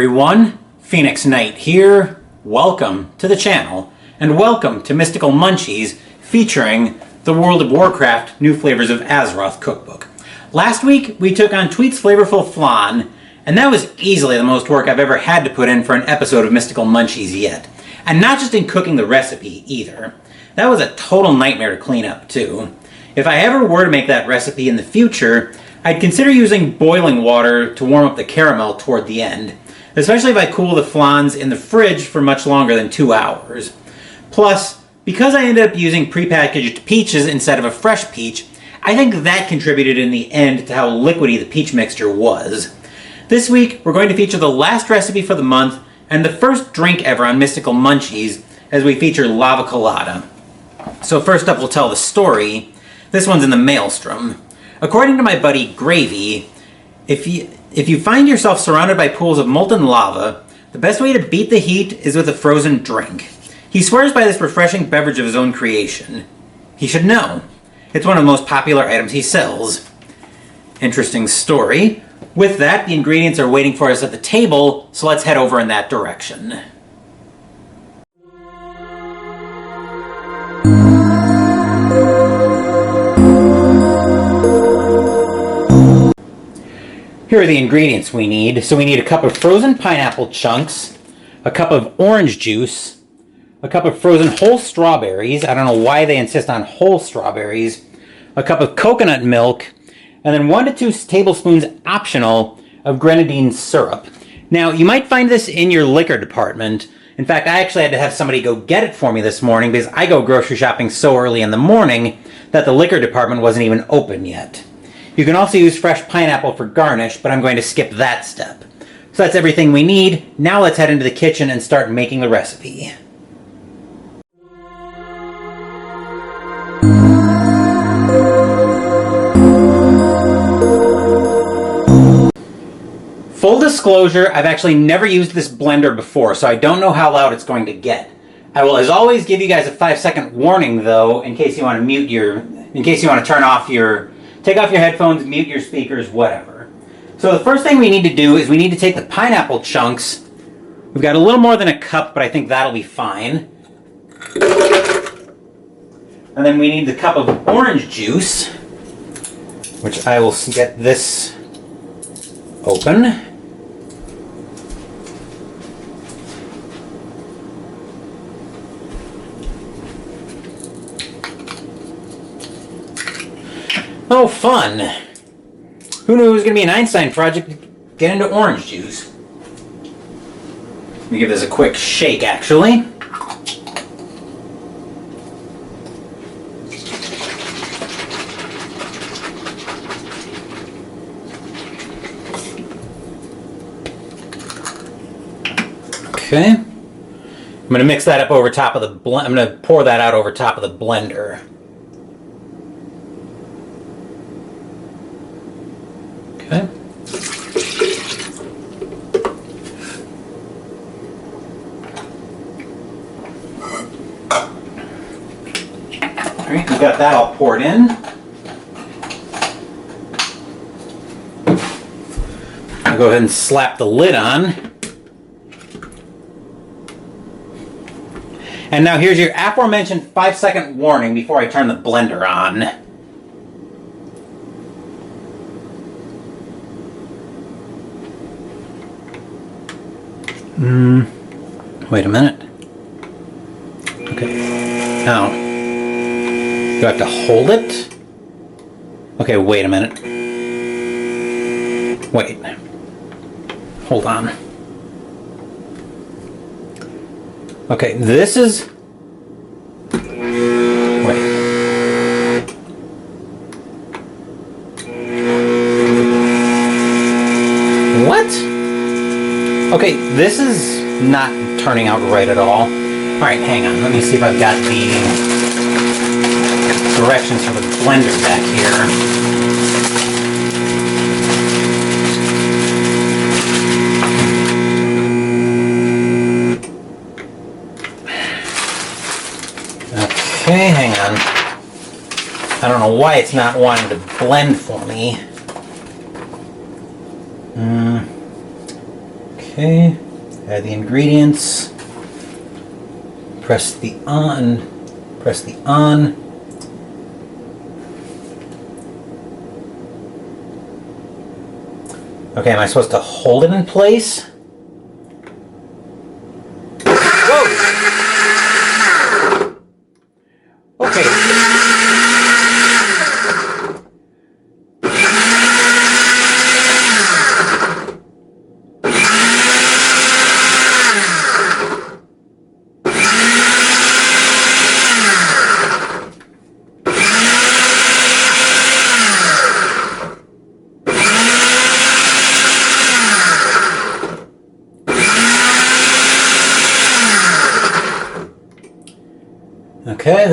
everyone, Phoenix Knight here. Welcome to the channel, and welcome to Mystical Munchies featuring the World of Warcraft New Flavors of Azeroth cookbook. Last week we took on Tweet's flavorful flan, and that was easily the most work I've ever had to put in for an episode of Mystical Munchies yet. And not just in cooking the recipe either. That was a total nightmare to clean up too. If I ever were to make that recipe in the future, I'd consider using boiling water to warm up the caramel toward the end, especially if I cool the flans in the fridge for much longer than 2 hours. Plus, because I ended up using prepackaged peaches instead of a fresh peach, I think that contributed in the end to how liquidy the peach mixture was. This week, we're going to feature the last recipe for the month and the first drink ever on Mystical Munchies as we feature Lavacolada. So first up, we'll tell the story. This one's in the Maelstrom. According to my buddy Gravy, if you find yourself surrounded by pools of molten lava, the best way to beat the heat is with a frozen drink. He swears by this refreshing beverage of his own creation. He should know. It's one of the most popular items he sells. Interesting story. With that, the ingredients are waiting for us at the table, so let's head over in that direction. Here are the ingredients we need. So we need a cup of frozen pineapple chunks, a cup of orange juice, a cup of frozen whole strawberries. I don't know why they insist on whole strawberries, a cup of coconut milk, and then 1 to 2 tablespoons optional of grenadine syrup. Now, you might find this in your liquor department. In fact, I actually had to have somebody go get it for me this morning because I go grocery shopping so early in the morning that the liquor department wasn't even open yet. You can also use fresh pineapple for garnish, but I'm going to skip that step. So that's everything we need. Now let's head into the kitchen and start making the recipe. Full disclosure, I've actually never used this blender before, so I don't know how loud it's going to get. I will, as always, give you guys a 5-second warning, though, in case you want to turn off your... Take off your headphones, mute your speakers, whatever. So the first thing we need to do is we need to take the pineapple chunks. We've got a little more than a cup, but I think that'll be fine. And then we need the cup of orange juice, which I will get this open. Oh, fun! Who knew it was going to be an Einstein project to get into orange juice? Let me give this a quick shake, actually. Okay. I'm going to mix that up over top of the I'm going to pour that out over top of the blender. Okay. Alright, we've got that all poured in. I'll go ahead and slap the lid on. And now here's your aforementioned 5-second warning before I turn the blender on. Wait a minute. Okay. Now, do I have to hold it? Okay, wait a minute. Wait. Hold on. Okay, this is... Wait. What? Okay, this is not turning out right at all. Alright, hang on. Let me see if I've got the directions for the blender back here. Okay, hang on. I don't know why it's not wanting to blend for me. Okay, add the ingredients. Press the on. Press the on. Okay, am I supposed to hold it in place? Whoa! Okay. Okay,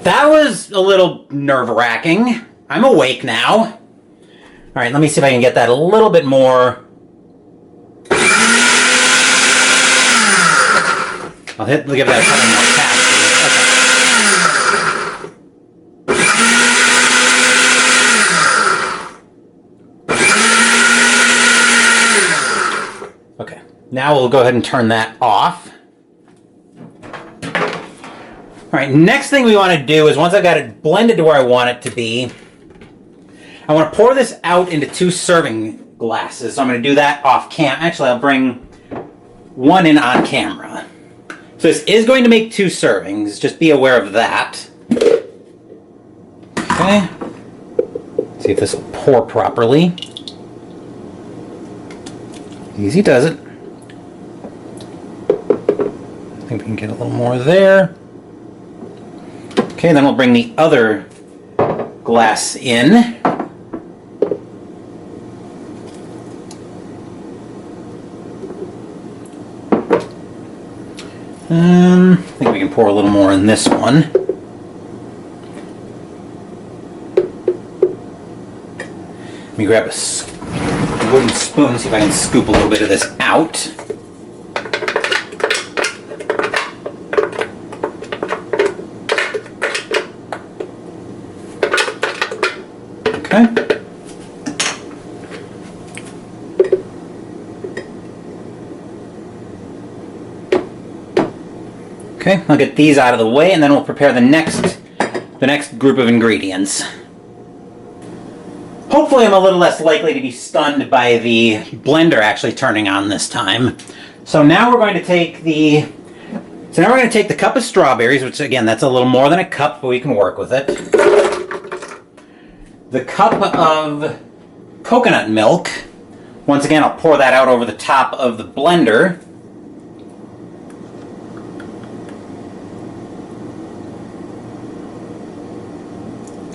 that was a little nerve-wracking. I'm awake now. All right, let me see if I can get that a little bit more. I'll give that a couple more taps. Okay, now we'll go ahead and turn that off. All right, next thing we want to do is once I've got it blended to where I want it to be, I want to pour this out into 2 serving glasses. So I'm going to do that off cam. Actually, I'll bring one in on camera. So this is going to make 2 servings. Just be aware of that. Okay. See if this will pour properly. Easy does it. I think we can get a little more there. Okay, then we'll bring the other glass in. I think we can pour a little more in this one. Let me grab a wooden spoon, see if I can scoop a little bit of this out. Okay. Okay, I'll get these out of the way and then we'll prepare the next group of ingredients. Hopefully I'm a little less likely to be stunned by the blender actually turning on this time. So now we're going to take the cup of strawberries, which again, that's a little more than a cup, but we can work with it. The cup of coconut milk. Once again, I'll pour that out over the top of the blender.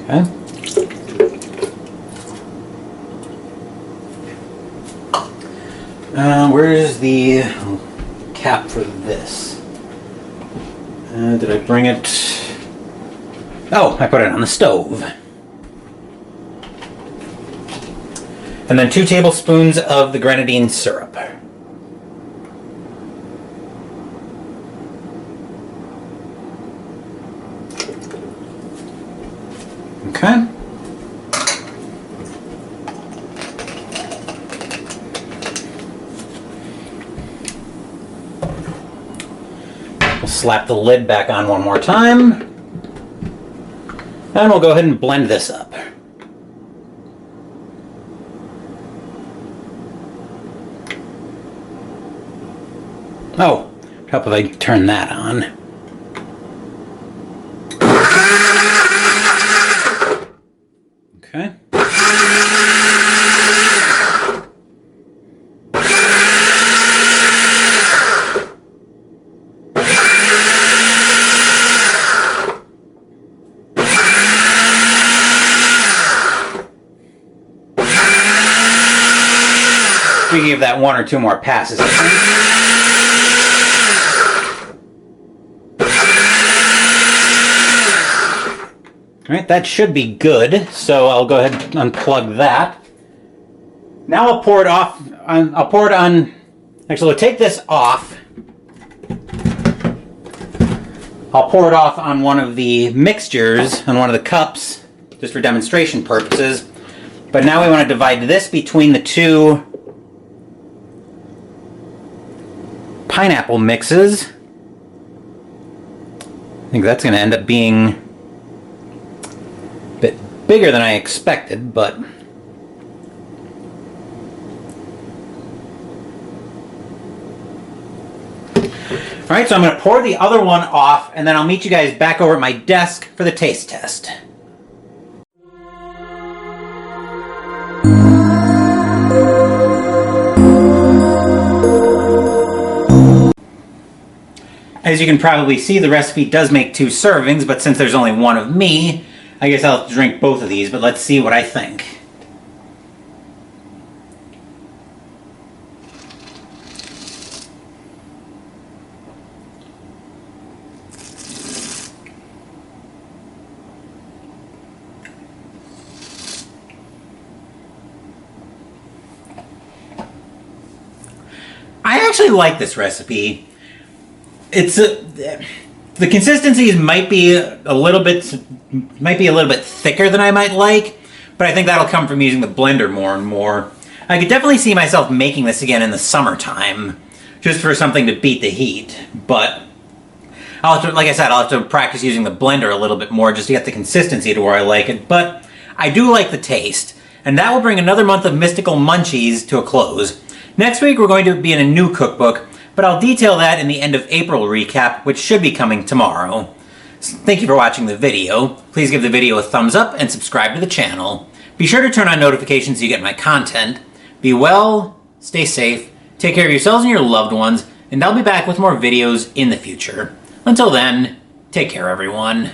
Okay. Where's the cap for this? Did I bring it? Oh, I put it on the stove. And then 2 tablespoons of the grenadine syrup. Okay. We'll slap the lid back on one more time. And we'll go ahead and blend this up. Oh, help if I turn that on. Okay. We can give that 1 or 2 more passes, I think. Alright, that should be good, so I'll go ahead and unplug that. Now I'll pour it off, actually we'll take this off. I'll pour it off on one of the mixtures, on one of the cups, just for demonstration purposes. But now we want to divide this between the two pineapple mixes. I think that's going to end up being a bit bigger than I expected, but alright, so I'm going to pour the other one off, and then I'll meet you guys back over at my desk for the taste test. As you can probably see, the recipe does make 2 servings, but since there's only one of me, I guess I'll drink both of these, but let's see what I think. I actually like this recipe. It's the consistencies might be a little bit thicker than I might like, but I think that'll come from using the blender more and more. I could definitely see myself making this again in the summertime, just for something to beat the heat. But I'll have to, like I said, I'll have to practice using the blender a little bit more just to get the consistency to where I like it. But I do like the taste, and that will bring another month of Mystical Munchies to a close. Next week we're going to be in a new cookbook, but I'll detail that in the end of April recap, which should be coming tomorrow. Thank you for watching the video. Please give the video a thumbs up and subscribe to the channel. Be sure to turn on notifications so you get my content. Be well, stay safe, take care of yourselves and your loved ones, and I'll be back with more videos in the future. Until then, take care everyone.